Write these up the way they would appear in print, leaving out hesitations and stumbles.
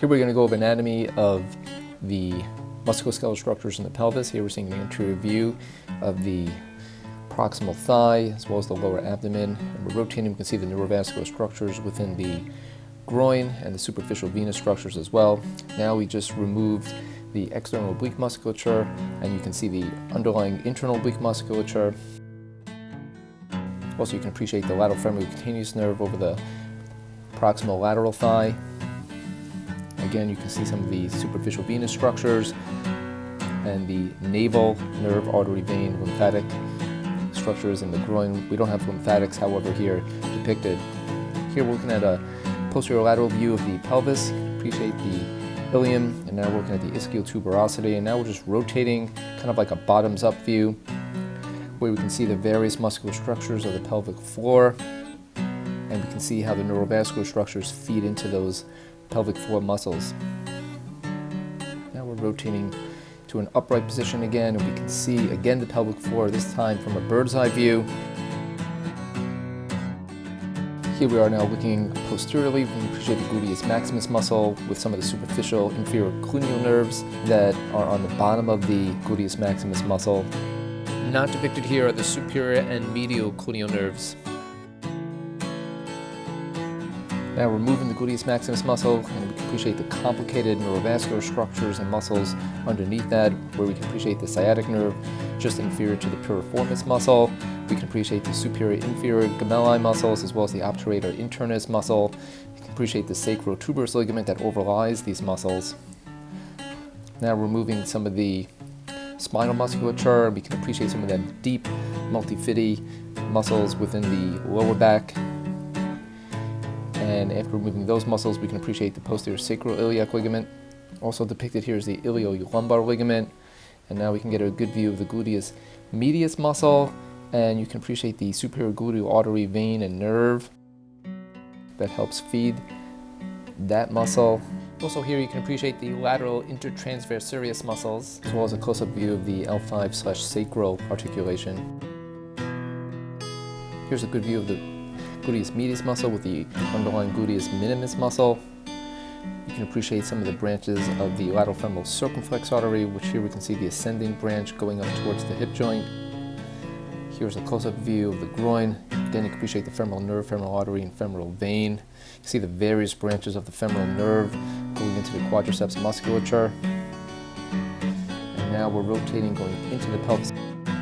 Here we're going to go over anatomy of the musculoskeletal structures in the pelvis. Here we're seeing the anterior view of the proximal thigh as well as the lower abdomen. And we're rotating, we can see the neurovascular structures within the groin and the superficial venous structures as well. Now we just removed the external oblique musculature, and you can see the underlying internal oblique musculature. Also, you can appreciate the lateral femoral cutaneous nerve over the proximal lateral thigh. Again, you can see some of the superficial venous structures and the naval nerve, artery, vein, lymphatic structures in the groin. We don't have lymphatics, however, here depicted. Here we're looking at a posterior lateral view of the pelvis. You can appreciate the ilium, and now we're looking at the ischial tuberosity, and now we're just rotating kind of like a bottoms-up view where we can see the various muscular structures of the pelvic floor, and we can see how the neurovascular structures feed into those pelvic floor muscles. Now we're rotating to an upright position again, and we can see again the pelvic floor, this time from a bird's eye view. Here we are now looking posteriorly. We can appreciate the gluteus maximus muscle with some of the superficial inferior cluneal nerves that are on the bottom of the gluteus maximus muscle. Not depicted here are the superior and medial cluneal nerves. Now we're moving the gluteus maximus muscle, and we can appreciate the complicated neurovascular structures and muscles underneath that, where we can appreciate the sciatic nerve just inferior to the piriformis muscle. We can appreciate the superior inferior gemelli muscles as well as the obturator internus muscle. You can appreciate the sacrotuberous ligament that overlies these muscles. Now we're moving some of the spinal musculature. We can appreciate some of that deep multifidi muscles within the lower back. And after removing those muscles, we can appreciate the posterior sacroiliac ligament. Also depicted here is the iliolumbar ligament. And now we can get a good view of the gluteus medius muscle, and you can appreciate the superior gluteal artery, vein, and nerve that helps feed that muscle. Also here you can appreciate the lateral intertransverse serous muscles, as well as a close-up view of the L5/sacral articulation. Here's a good view of the gluteus medius muscle with the underlying gluteus minimus muscle. You can appreciate some of the branches of the lateral femoral circumflex artery, which here we can see the ascending branch going up towards the hip joint. Here's a close-up view of the groin. Again, you can appreciate the femoral nerve, femoral artery, and femoral vein. You can see the various branches of the femoral nerve going into the quadriceps musculature. And now we're rotating, going into the pelvis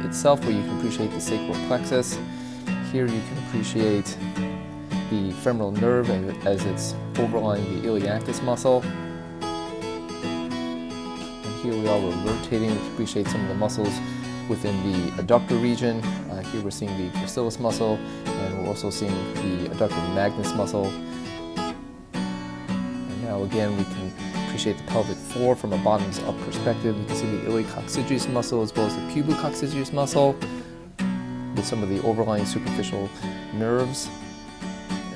itself, where you can appreciate the sacral plexus. Here you can appreciate the femoral nerve as it's overlying the iliacus muscle. And here we are, we're rotating to appreciate some of the muscles within the adductor region. Here we're seeing the gracilis muscle, and we're also seeing the adductor magnus muscle. And now again, we can appreciate the pelvic floor from a bottoms-up perspective. You can see the iliococcygeus muscle as well as the pubococcygeus muscle with some of the overlying superficial nerves.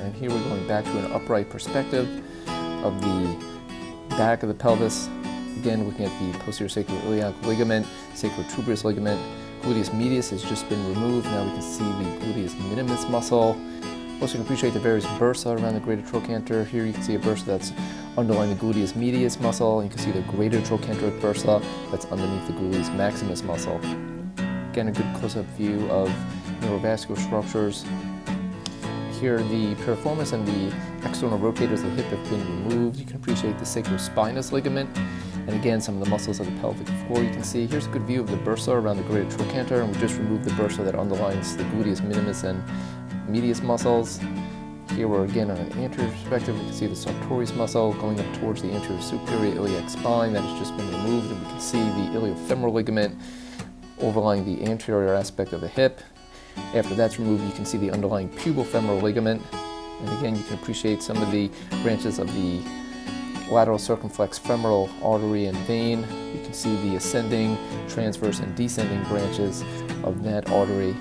And here we're going back to an upright perspective of the back of the pelvis. Again, looking at the posterior sacroiliac ligament, sacrotuberous ligament. Gluteus medius has just been removed. Now we can see the gluteus minimus muscle. Also, you can appreciate the various bursa around the greater trochanter. Here you can see a bursa that's underlying the gluteus medius muscle. You can see the greater trochanteric bursa that's underneath the gluteus maximus muscle. Again, a good close-up view of neurovascular structures. Here, the piriformis and the external rotators of the hip have been removed. You can appreciate the sacrospinous ligament, and again, some of the muscles of the pelvic floor you can see. Here's a good view of the bursa around the greater trochanter, and we just removed the bursa that underlines the gluteus minimus and medius muscles. Here we're again on an anterior perspective. We can see the sartorius muscle going up towards the anterior superior iliac spine that has just been removed, and we can see the iliofemoral ligament overlying the anterior aspect of the hip. After that's removed, you can see the underlying pubofemoral ligament. And again, you can appreciate some of the branches of the lateral circumflex femoral artery and vein. You can see the ascending, transverse, and descending branches of that artery.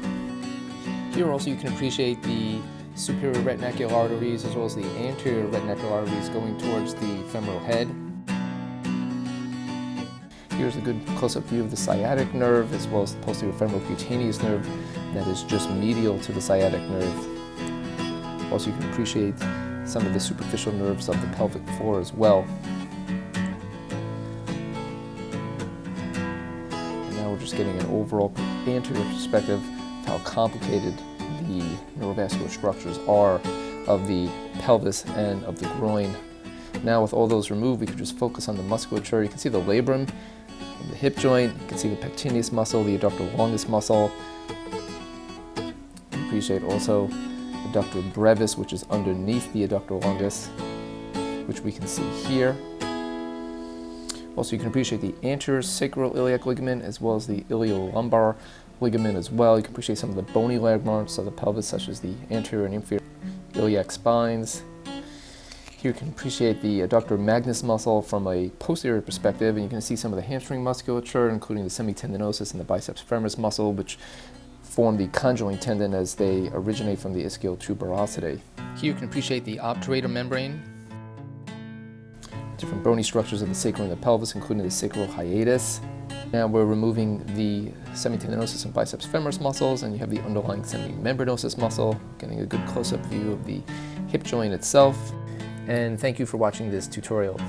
Here also you can appreciate the superior retinacular arteries as well as the anterior retinacular arteries going towards the femoral head. Here's a good close-up view of the sciatic nerve as well as the posterior femoral cutaneous nerve that is just medial to the sciatic nerve. Also, you can appreciate some of the superficial nerves of the pelvic floor as well. we're just getting an overall anterior perspective of how complicated the neurovascular structures are of the pelvis and of the groin. Now with all those removed, we can just focus on the musculature. You can see the labrum, the hip joint, you can see the pectineus muscle, the adductor longus muscle. You appreciate also the adductor brevis, which is underneath the adductor longus, which we can see here. Also, you can appreciate the anterior sacroiliac ligament as well as the iliolumbar ligament as well. You can appreciate some of the bony landmarks of the pelvis, such as the anterior and inferior iliac spines. Here you can appreciate the adductor magnus muscle from a posterior perspective, and you can see some of the hamstring musculature, including the semitendinosus and the biceps femoris muscle, which form the conjoint tendon as they originate from the ischial-tuberosidae. Here you can appreciate the obturator membrane, different bony structures of the sacrum and the pelvis, including the sacral hiatus. Now we're removing the semitendinosus and biceps femoris muscles, and you have the underlying semimembranosus muscle, getting a good close-up view of the hip joint itself. And thank you for watching this tutorial.